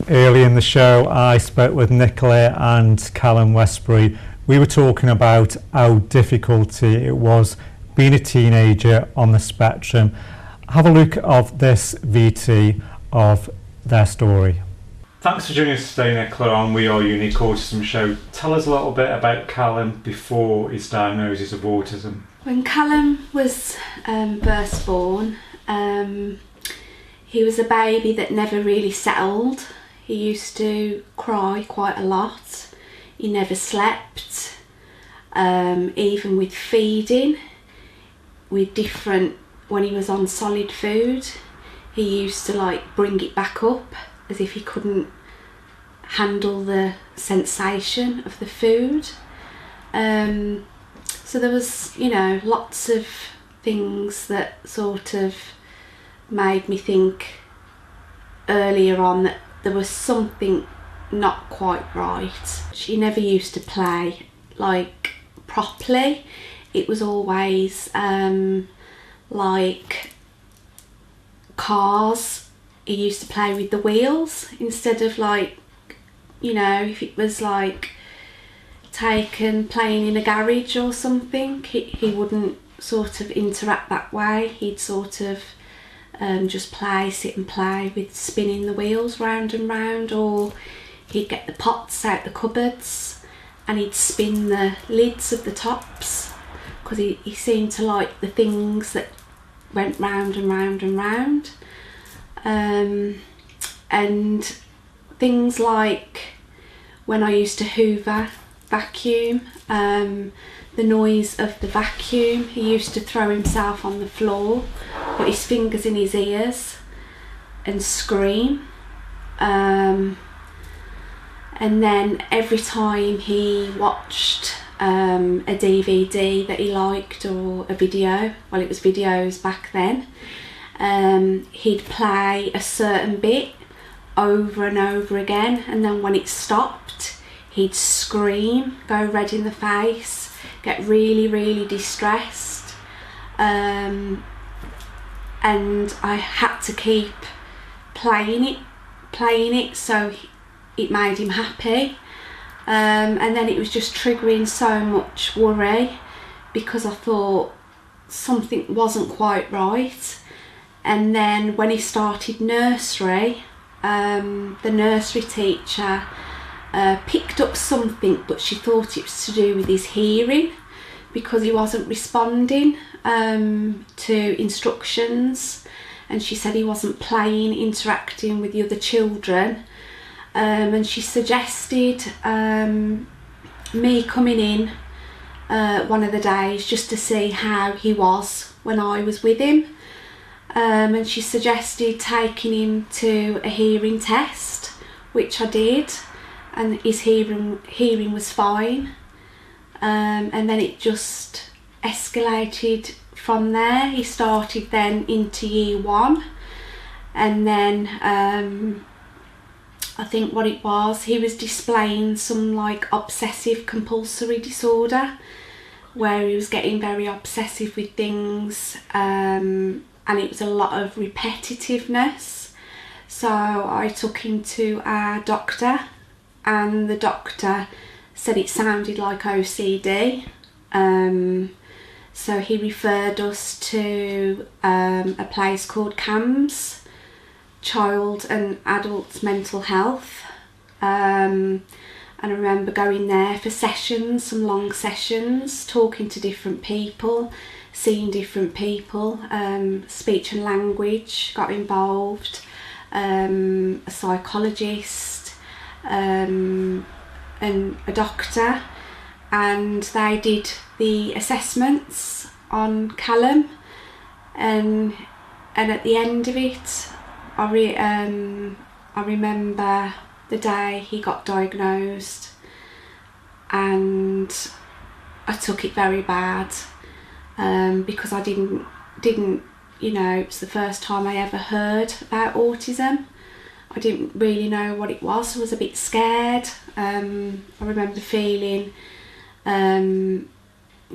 Early in the show, I spoke with Nicola and Callum Westbury. We were talking about how difficult it was being a teenager on the spectrum. Have a look of this VT of their story. Thanks for joining us today, Nicola, on We Are Unique Autism Show. Tell us a little bit about Callum before his diagnosis of autism. When Callum was first born, he was a baby that never really settled. He used to cry quite a lot. He never slept, even with feeding, when he was on solid food, he used to bring it back up as if he couldn't handle the sensation of the food. So there was, lots of things that sort of made me think earlier on that there was something not quite right. She never used to play properly. It was always like cars. He used to play with the wheels instead of if it was playing in a garage or something, he wouldn't sort of interact that way. He'd sort of just sit and play with spinning the wheels round and round, or he'd get the pots out the cupboards and he'd spin the lids of the tops because he seemed to like the things that went round and round and round. And things like when I used to vacuum, the noise of the vacuum, he used to throw himself on the floor, put his fingers in his ears and scream. And then every time he watched a DVD that he liked or a video, well, it was videos back then, he'd play a certain bit over and over again, and then when it stopped he'd scream, go red in the face, get really, really distressed, and I had to keep playing it so it made him happy. And then it was just triggering so much worry because I thought something wasn't quite right. And then when he started nursery, the nursery teacher picked up something, but she thought it was to do with his hearing because he wasn't responding to instructions, and she said he wasn't interacting with the other children. And she suggested me coming in one of the days just to see how he was when I was with him. And she suggested taking him to a hearing test, which I did, and his hearing was fine. And then it just escalated from there. He started then into year 1, and then I think what it was, he was displaying some obsessive compulsory disorder where he was getting very obsessive with things, and it was a lot of repetitiveness. So I took him to our doctor, and the doctor said it sounded like OCD. So he referred us to a place called CAMS, Child and Adult Mental Health, and I remember going there for sessions, some long sessions, talking to different people, seeing different people, speech and language got involved, a psychologist, and a doctor, and they did the assessments on Callum, and at the end of it I remember the day he got diagnosed, and I took it very bad because I didn't it's the first time I ever heard about autism. I didn't really know what it was. I was a bit scared. I remember feeling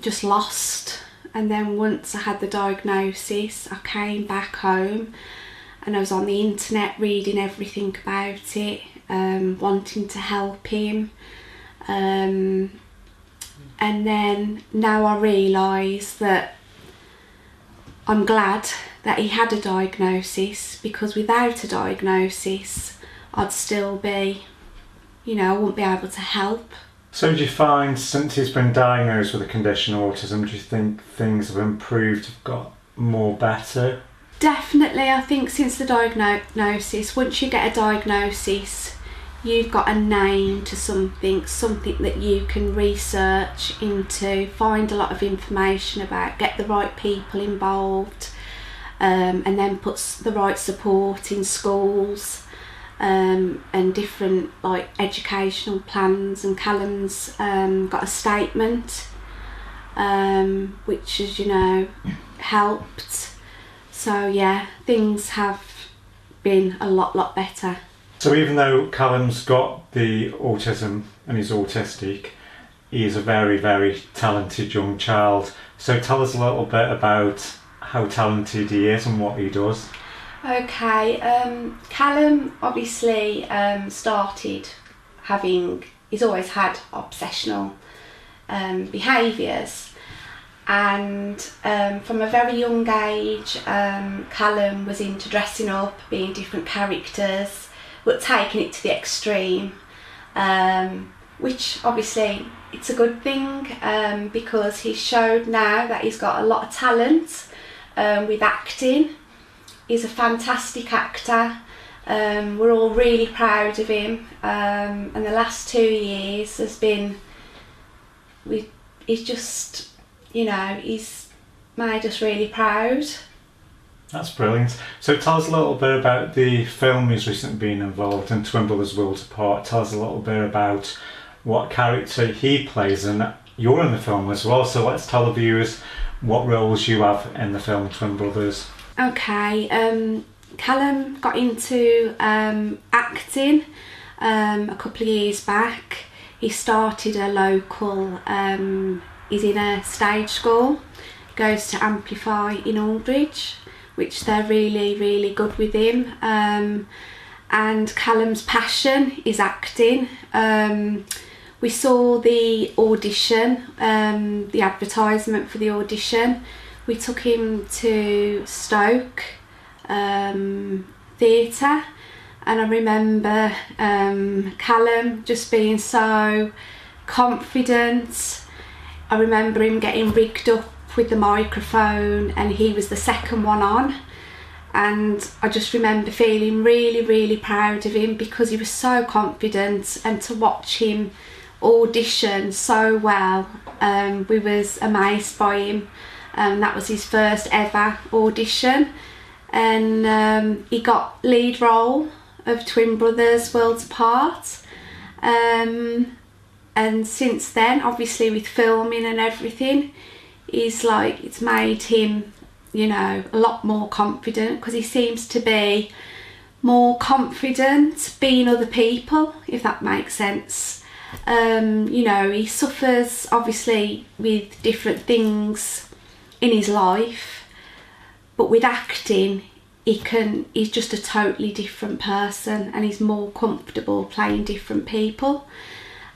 just lost, and then once I had the diagnosis I came back home and I was on the internet reading everything about it, wanting to help him. And then now I realise that I'm glad that he had a diagnosis, because without a diagnosis I'd still be, I wouldn't be able to help. So do you find, since he's been diagnosed with a condition, autism, do you think things have improved, have got more better? Definitely. I think since the diagnosis, once you get a diagnosis, you've got a name to something that you can research into, find a lot of information about, get the right people involved, and then put the right support in schools, and different like educational plans. And Callum's got a statement, which has helped. So yeah, things have been a lot better. So even though Callum's got the autism and he's autistic, he is a very, very talented young child. So tell us a little bit about how talented he is and what he does. Okay, Callum obviously started he's always had obsessional behaviours, and from a very young age Callum was into dressing up, being different characters, but taking it to the extreme, which obviously it's a good thing, because he's showed now that he's got a lot of talent with acting. He's a fantastic actor. We're all really proud of him, and the last 2 years has been, he's just, he's made us really proud. That's brilliant. So tell us a little bit about the film he's recently been involved in, Twin Brothers Worlds Apart. Tell us a little bit about what character he plays, and you're in the film as well, so let's tell the viewers what roles you have in the film Twin Brothers. Okay, Callum got into acting a couple of years back. He started a local, he's in a stage school, goes to Amplify in Aldridge, which they're really good with him. And Callum's passion is acting. We saw the audition, the advertisement for the audition. We took him to Stoke Theatre, and I remember Callum just being so confident. I remember him getting rigged up with the microphone, and he was the second one on, and I just remember feeling really proud of him because he was so confident, and to watch him audition so well, we was amazed by him. That was his first ever audition, and he got lead role of Twin Brothers Worlds Apart, and since then, obviously with filming and everything, it's made him a lot more confident, because he seems to be more confident being other people, if that makes sense. He suffers obviously with different things in his life, but with acting he's just a totally different person, and he's more comfortable playing different people.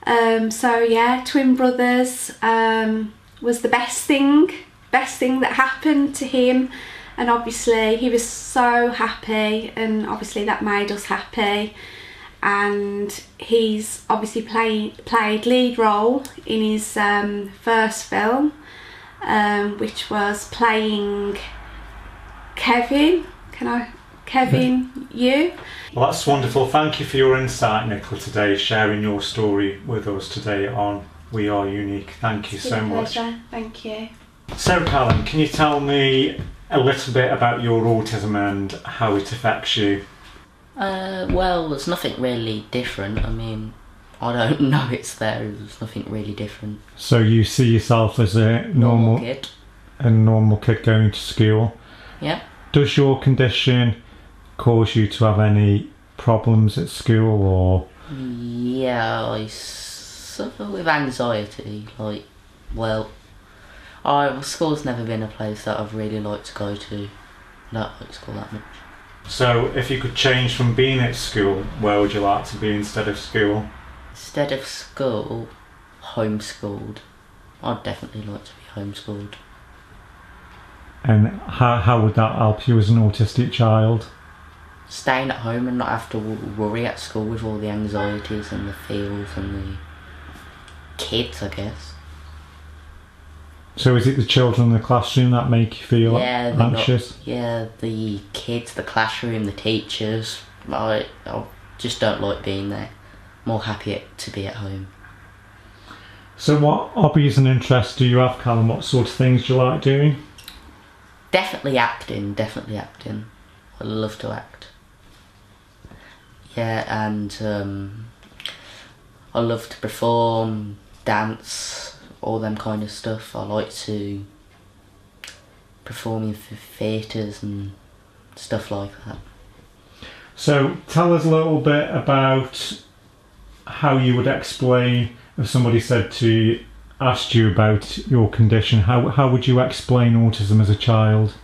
So yeah, Twin Brothers was the best thing that happened to him, and obviously he was so happy, and obviously that made us happy. And he's obviously played lead role in his first film, which was playing Kevin. You? Well, that's wonderful. Thank you for your insight, Nicola, today, sharing your story with us today on We Are Unique. Thank you so much. Thank you. So, Callum, can you tell me a little bit about your autism and how it affects you? Well, there's nothing really different. I mean, I don't know it's there. There's nothing really different. So you see yourself as a normal kid. A normal kid going to school? Yeah. Does your condition cause you to have any problems at school, or? Yeah, I suffer with anxiety. School's never been a place that I've really liked to go to. Not like school that much. So if you could change from being at school, where would you like to be instead of school? Instead of school, homeschooled. I'd definitely like to be homeschooled. And how would that help you as an autistic child? Staying at home and not have to worry at school with all the anxieties and the feels and the kids, I guess. So is it the children in the classroom that make you feel anxious? The kids, the classroom, the teachers. I just don't like being there. More happy to be at home. So what hobbies and interests do you have, Callum? What sort of things do you like doing? Definitely acting. I love to act. Yeah, and I love to perform, dance, all them kind of stuff. I like to perform in theatres and stuff like that. So tell us a little bit about how you would explain if somebody asked you about your condition. How would you explain autism as a child?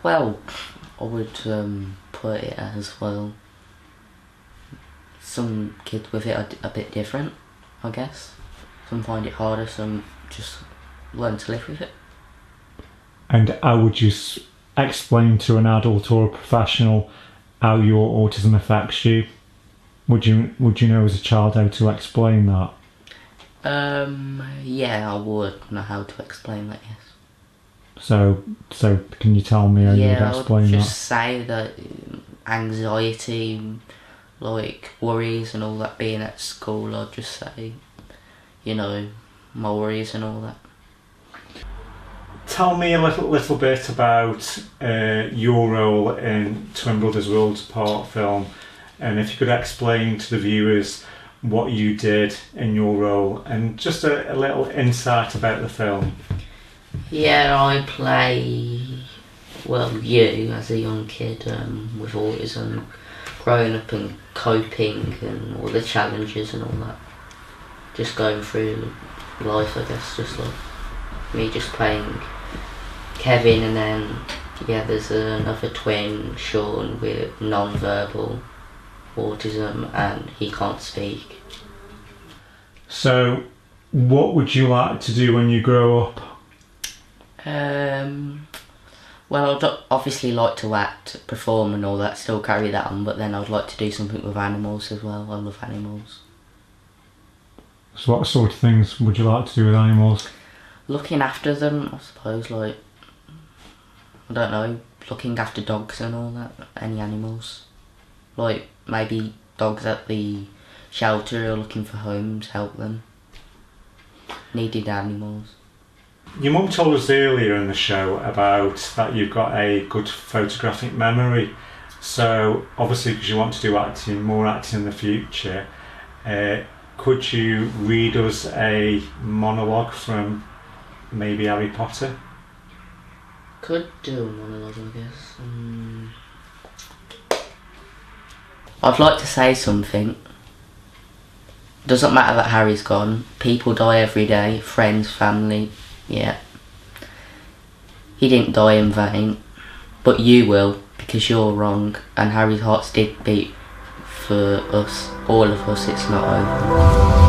Well, I would put it as, well, some kids with it are a bit different, I guess. Some find it harder, some just learn to live with it. And how would you explain to an adult or a professional how your autism affects you? Would you know as a child how to explain that? Yeah, I would know how to explain that, yes. So can you tell me how you would explain that? I would just say that anxiety, like worries and all that being at school, I'd just say, my worries and all that. Tell me a little bit about your role in Twin Brothers Worlds Apart film, and if you could explain to the viewers what you did in your role and just a little insight about the film. Yeah, I play, you as a young kid with autism, growing up and coping and all the challenges and all that. Just going through life, I guess, just like me just playing Kevin, and then there's another twin, Sean, with non-verbal autism and he can't speak. So what would you like to do when you grow up? Well, I'd obviously like to act, perform and all that, still carry that on, but then I'd like to do something with animals as well. I love animals. So what sort of things would you like to do with animals? Looking after them, I suppose, I don't know, looking after dogs and all that, any animals. Like maybe dogs at the shelter are looking for homes, help them. Needed animals. Your mum told us earlier in the show about that you've got a good photographic memory. So obviously, because you want to do more acting in the future, could you read us a monologue from maybe Harry Potter? Could do a monologue, I guess. I'd like to say something. Doesn't matter that Harry's gone. People die every day. Friends, family. Yeah. He didn't die in vain. But you will, because you're wrong. And Harry's heart did beat for us. All of us. It's not over.